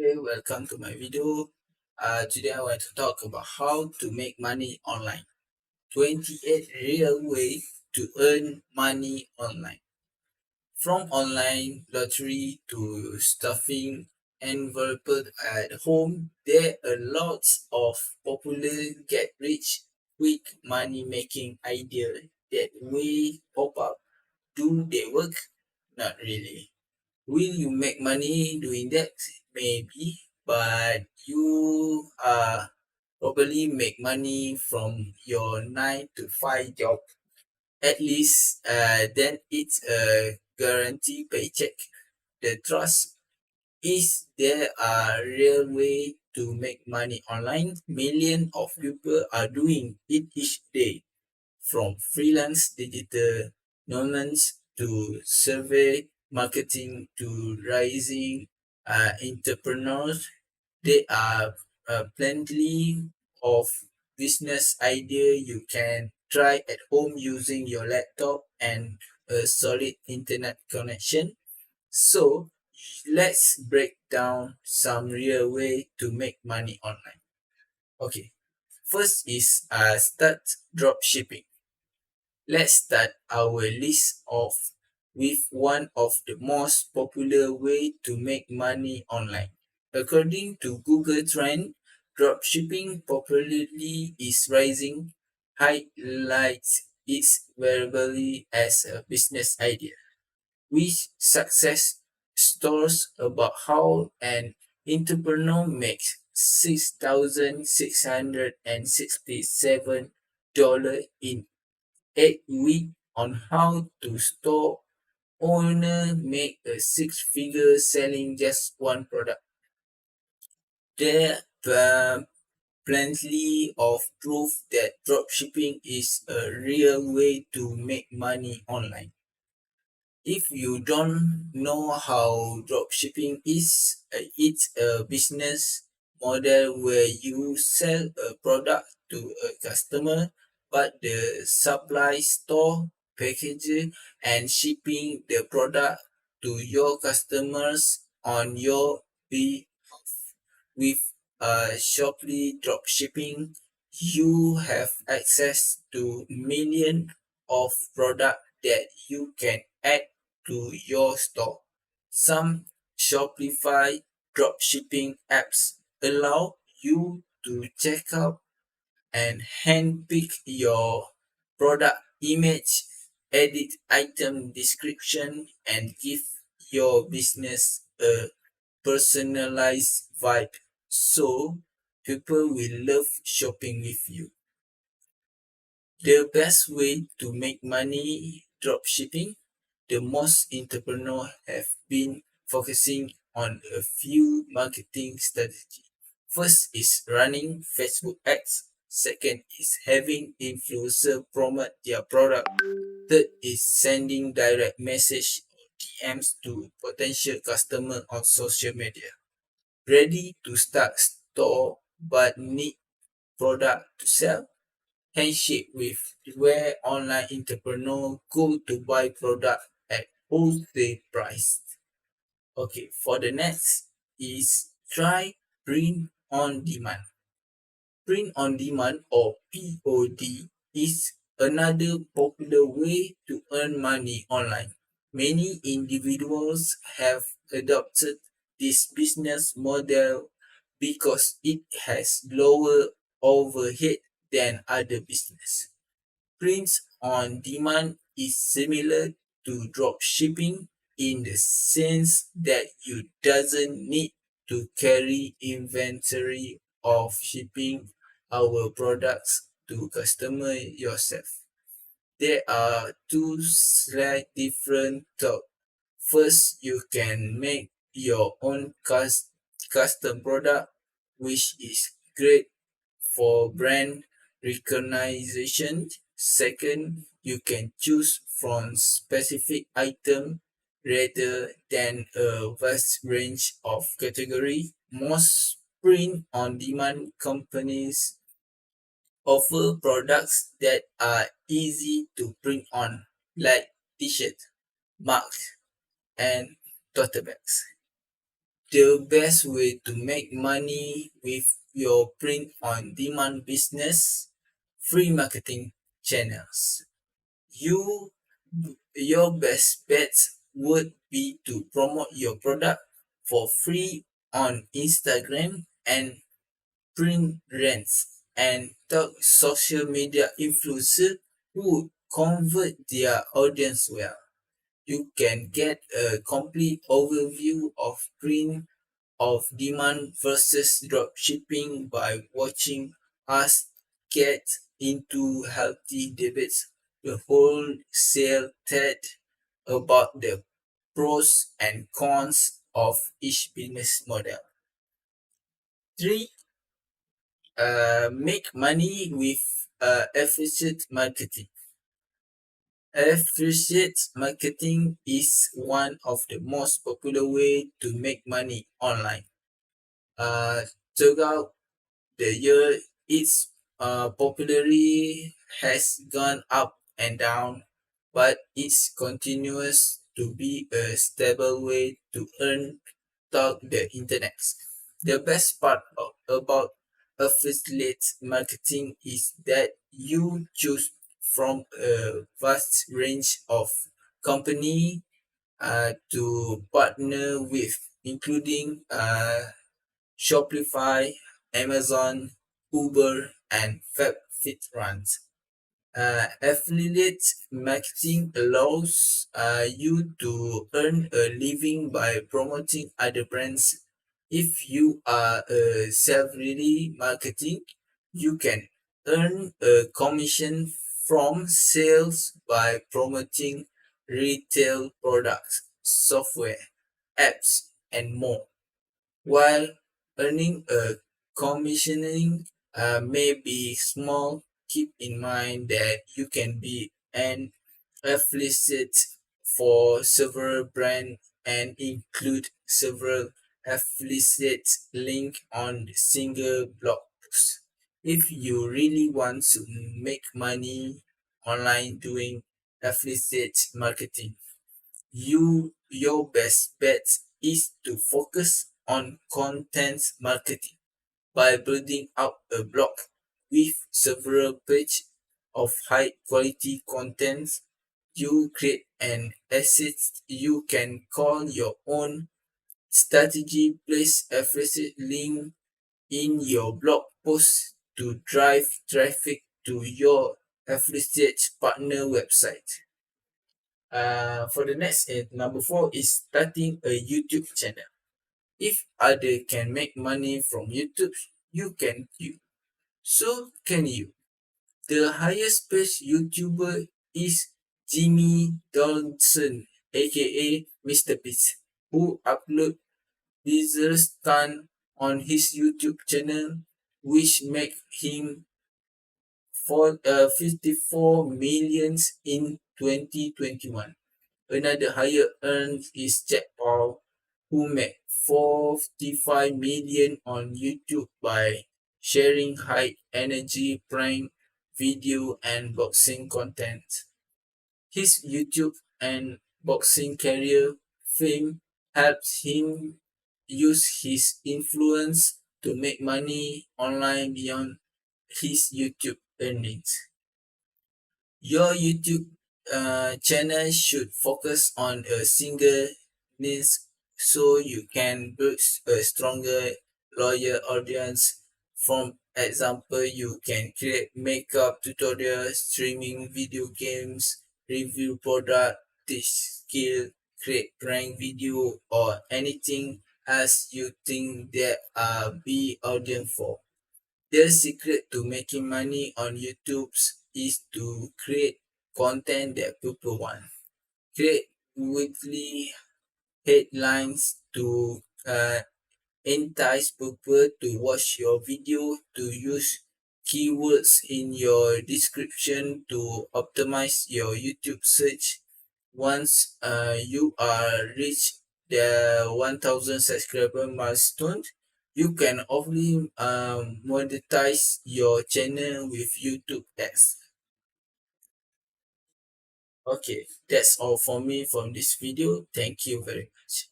Okay, welcome to my video. Today I want to talk about how to make money online. 28 real ways to earn money online. From online lottery to stuffing envelopes at home, there are lots of popular get rich quick money making ideas that will pop up. Do they work? Not really. Will you make money doing that? Maybe, but you probably make money from your 9 to 5 job. At least then it's a guaranteed paycheck. The trust is there a real way to make money online. Millions of people are doing it each day, from freelance digital nomads to survey marketing to rising entrepreneurs. There are plenty of business idea you can try at home using your laptop and a solid internet connection. So let's break down some real way to make money online. Okay, first is start drop shipping. Let's start our list off with one of the most popular way to make money online. According to Google Trend, dropshipping popularity is rising, highlights its variability as a business idea, which success stories about how an entrepreneur makes $6,667 in 8 weeks on how to store owner make a six-figure selling just one product. There are plenty of proof that dropshipping is a real way to make money online. If you don't know how dropshipping is, it's a business model where you sell a product to a customer, but the supply store, packaging, and shipping the product to your customers on your behalf. With Shopee dropshipping, you have access to millions of products that you can add to your store. Some Shopify dropshipping apps allow you to check out and handpick your product image, edit item description, and give your business a personalized vibe. So people will love shopping with you. The best way to make money dropshipping. The most entrepreneurs have been focusing on a few marketing strategies. First is running Facebook ads. Second is having influencer promote their product. Third is sending direct message or DMs to potential customer on social media. Ready to start store but need product to sell? Handshake with where online entrepreneurs go to buy product at wholesale price. Okay, for the next is try print on demand. Print on demand or POD is another popular way to earn money online. Many individuals have adopted this business model because it has lower overhead than other business. Prints on demand is similar to drop shipping in the sense that you doesn't need to carry inventory of shipping our products to customer yourself. There are two slight different thoughts. First, you can make your own custom product, which is great for brand recognition. Second, you can choose from specific item rather than a vast range of category. Most print-on-demand companies offer products that are easy to print on, like t-shirt, mugs, and tote bags. The best way to make money with your print on demand business, free marketing channels. You your best bet would be to promote your product for free on Instagram and print rents and talk social media influencer who convert their audience well. You can get a complete overview of print of demand versus dropshipping by watching us get into healthy debates the wholesale TED about the pros and cons of each business model. 3. Make money with affiliate marketing. Affiliate marketing is one of the most popular way to make money online. Uh, throughout the year, its popularity has gone up and down, but it continues to be a stable way to earn through the internet. The best part about affiliate marketing is that you choose from a vast range of company to partner with, including Shopify, Amazon, Uber, and FabFitRuns. Affiliate marketing allows you to earn a living by promoting other brands. If you are a self-ready marketing, you can earn a commission from sales by promoting retail products, software, apps, and more. While earning a commissioning may be small, keep in mind that you can be an affiliate for several brands and include several affiliate link on the single blog post. If you really want to make money online doing affiliate marketing, your best bet is to focus on content marketing by building up a blog with several pages of high quality content. You create an asset you can call your own strategy. Place affiliate link in your blog post to drive traffic to your affiliate partner website. For the next, number 4 is starting a YouTube channel. If other can make money from YouTube, you can too. So can you. The highest paid YouTuber is Jimmy Donaldson, aka Mr. Beast, who upload Deezer's Tan on his YouTube channel, which make him 54 millions in 2021. Another higher earned is Jack Paul, who made 45 million on YouTube by sharing high energy prank video and boxing content. His YouTube and boxing career fame helped him use his influence to make money online beyond his YouTube earnings. Your YouTube channel should focus on a single niche so you can build a stronger, loyal audience. For example, you can create makeup tutorials, streaming video games, review product, teach skill, create prank video, or anything else you think there are be audience for. The secret to making money on YouTube is to create content that people want. Create weekly headlines to entice people to watch your video, to use keywords in your description to optimize your YouTube search. Once you are reach the 1000 subscriber milestone, you can only monetize your channel with YouTube ads. Okay, that's all for me from this video. Thank you very much.